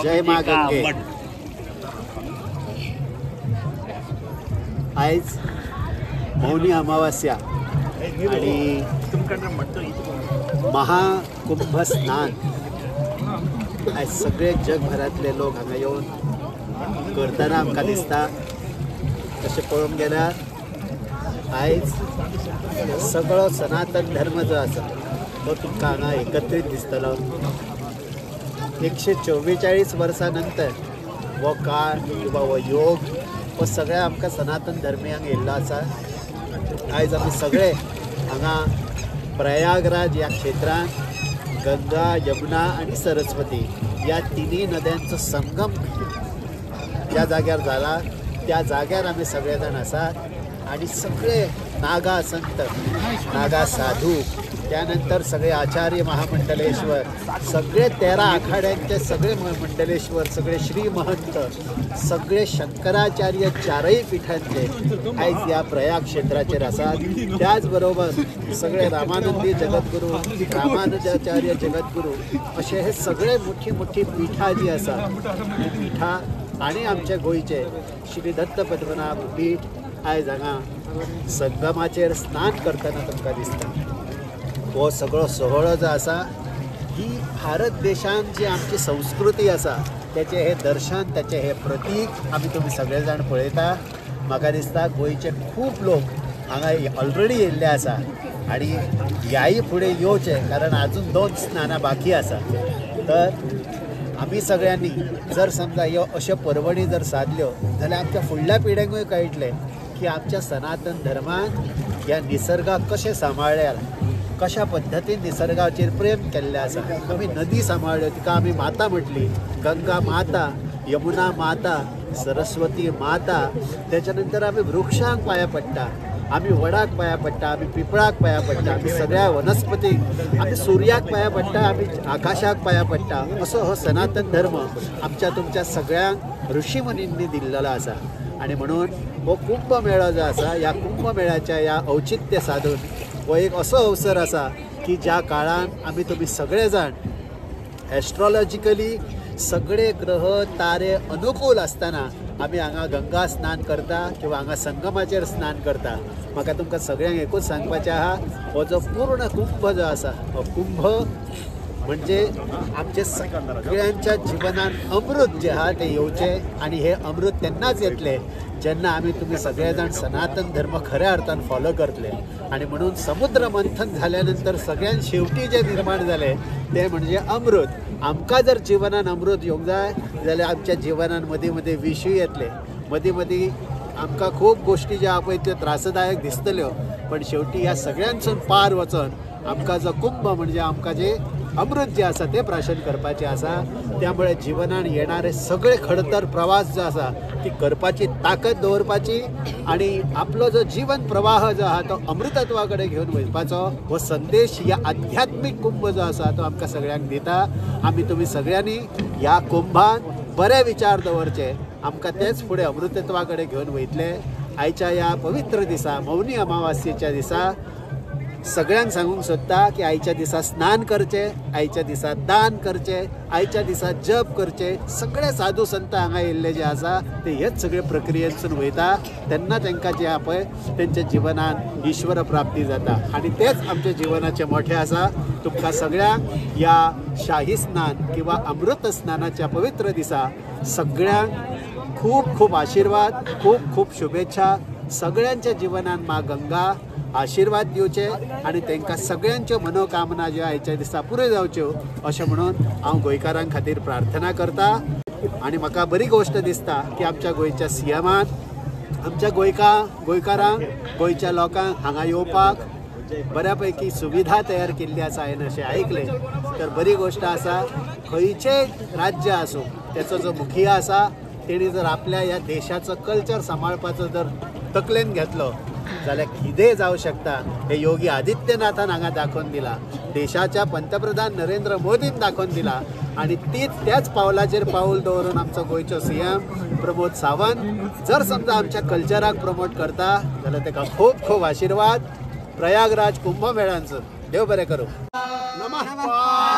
जय मा गंगे। आज मौनी अमावास्या आणि महाकुंभ स्नान आज सगळे जगभरातले लोक हांगा येऊन करताना आमकां दिसता। तशें पळोवंक गेल्यार आज सगळो सनातन धर्म जो आसा तो तुमकां हांगा एकत्रीत दिसतलो। 144 वर्सां नंतर वो काळ किंवा वो योग वो सगळ्या आमकां सनातन धर्मियांक येयल्लो आसा। आज आमी सगळे हांगा प्रयागराज ह्या क्षेत्रांत गंगा, यमुना आणि सरस्वती या तिन्ही नद्यांचो संगम ज्या जाग्यार जाला त्या जाग्यार आमी सगळे जाण आसात आणि सगळे नागा संत, नागा साधू, त्यानंतर सगळे आचार्य महामंडलेश्वर, सगळे 13 आखाड्यांचे सगळे मंडलेश्वर, सगळे श्री महंत, सगळे शंकराचार्य चारही पीठांचे आज या प्रयाग क्षेत्राचेर आसात। त्याचबरोबर सगळे रामानंदी जगद्गुरू, रामानुजाचार्य जगद्गुरू असे हे सगळे मोठी मोठी पीठा जी आसा ही पीठा आणि आमच्या गोयचे श्री दत्त पद्मनाभ पीठ आज हांगा संगमाचेर स्नान करतना तुमकां दिसता। हो सगळो सोहळो जो आसा ही भारत देशान जी आमची संस्कृती आसा त्याचे हे दर्शन, त्याचे हे प्रतीक आमी तुम्ही सगळे जाण पळयता। म्हाका दिसता गोंयचे खूब लोक हांगा ऑलरेडी येयल्ले आसा आणि ह्याही फुडें येवचे, कारण अजून 2 स्नानां बाकी आसा। तर आमी सगळ्यांनी जर समजा ह्यो अश्यो पर्वणी जर साधल्यो जाल्यार आमच्या फुडल्या पिढ्यांकूय कळटलें की आमच्या सनातन धर्मान ह्या निसर्गाक कशें सांबाळ्ळ्या, कशा पद्धतीन निसर्गाचेर प्रेम केल्लें आसा। आमी नदी सांबाळ्ळ्यो, तिका आमी माता म्हटली, गंगा माता, यमुना माता, सरस्वती माता। त्याच्या नंतर आमी वृक्षांक पांया पडटा, आमी वडाक पांया पडटा, आमी पिपळाक पांया पडटा, आमी सगळ्या वनस्पतीक, आमी सुर्याक पांया पडटा, आमी आकाशाक पांया पडटा। असो हो सनातन धर्म आमच्या तुमच्या सगळ्यांक ऋषी मुनींनी दिल्लेलो आसा। आणि म्हणून हो कुंभमेळो जो आसा ह्या कुंभमेळ्याच्या ह्या औचित्य साधून हो एक असो अवसर आसा की ज्या काळान आमी तुम्ही सगळे जाण एस्ट्रॉलॉजिकली सगळे ग्रह तारे अनुकूल असताना आमी हांगा गंगा स्नान करता किंवा हांगा संगमाचेर स्नान करता। म्हाका तुमकां सगळ्यांक एकूच सांगपाचें आहा, हो जो पूर्ण कुंभ जो आसा हो कुंभ म्हणजे आमचे सगळ्यांच्या जिवनात अमृत जे आहा ते येवचे आणि हे अमृत तेन्नाच येतले जेन्ना आमी तुम्ही सगळे जाण सनातन धर्म खऱ्या अर्थान फॉलो करतले। आणि म्हणून समुद्र मंथन झाल्यानंतर सगळ्यात शेवटी जे निर्माण झाले ते म्हणजे अमृत। आमकां जर जिवनान अमृत येवंक जाय जाल्यार आमच्या जिवनान मदीं मदीं विशूय येतले, मदीं मदीं आमकां खूब गोष्टी ज्या पळय त्यो त्रासदायक दिसतल्यो, पण शेवटी ह्या सगळ्यांसून पार वचून आमकां जो कुंभ म्हणजे आमकां जे अमृत जे आसा ते प्राशन करपाचें आसा। त्यामुळे जिवनान येणारे सगळे खडतर प्रवास जो आसा ती करपाची ताकद दवरपाची आणि आपलो जो जीवन प्रवाह जो आहा तो अमृतत्वा कडेन घेवन वचपाचो हो संदेश या आध्यात्मिक कुंभ जो आसा तो आमकां सगळ्यांक दिता। आमी तुम्ही सगळ्यांनी ह्या कुंभान बरे विचार दवरचे, आमकां तेच फुडें अमृतत्वा कडेन घेवन वयतले। आयच्या ह्या पवित्र दिसा मौनी अमावास्येच्या दिसा सगळ्यांक सांगूंक सोदता की आयच्या दिसा स्नान करचे, आयच्या दिसा दान करचे, आयच्या दिसा जप करचे। सगळे साधू संत हांगा येयल्ले जे आसा ते हेच सगळे प्रक्रियेसून वयता, तेन्ना तांकां जे आहा पळय तेंच्या जिवनान ईश्वर प्राप्ती जाता आणि तेच आमच्या जिवनाचे मोठे आसा। तुमकां सगळ्यांक ह्या शाही स्नान किंवा अमृत स्नानाच्या पवित्र दिसा सगळ्यांक खूब खूब आशीर्वाद, खूब खूब शुभेच्छा। सगळ्यांच्या जिवनान मा गंगा आशीर्वाद दिवचे आणि तांकां सगळ्यांच्यो मनोकामना ज्यो आयच्या दिसा पुऱ्यो जावच्यो अशें म्हणून हांव गोंयकारां खातीर प्रार्थना करता। आणि म्हाका बरी गोश्ट दिसता की आमच्या गोंयच्या सीएमान आमच्या गोंयकारांक, गोंयच्या लोकांक हांगा येवपाक बऱ्यापैकी सुविधा तयार केल्ली आसा हांवें अशें आयकलें। तर बरी गोश्ट आसा, खंयचेंय राज्य आसूं त्याचो जो मुखिया आसा तेणी जर आपल्या ह्या देशाचो कल्चर सांबाळपाचो जर तकलेन घेतलो जाल्यार कितें जावं शकता हे योगी आदित्यनाथान हांगा दाखोवन दिला, देशाच्या पंतप्रधान नरेंद्र मोदीन दाखोवन दिला आणि त्याच पावलाचेर पाऊल दवरून आमचो गोंयचो सीएम प्रमोद सावंत जर समजा आमच्या कल्चराक प्रमोट करता जाल्यार ताका खूब खूब आशीर्वाद। प्रयागराज कुंभमेळ्यांचो देव बरें करूं। नमः।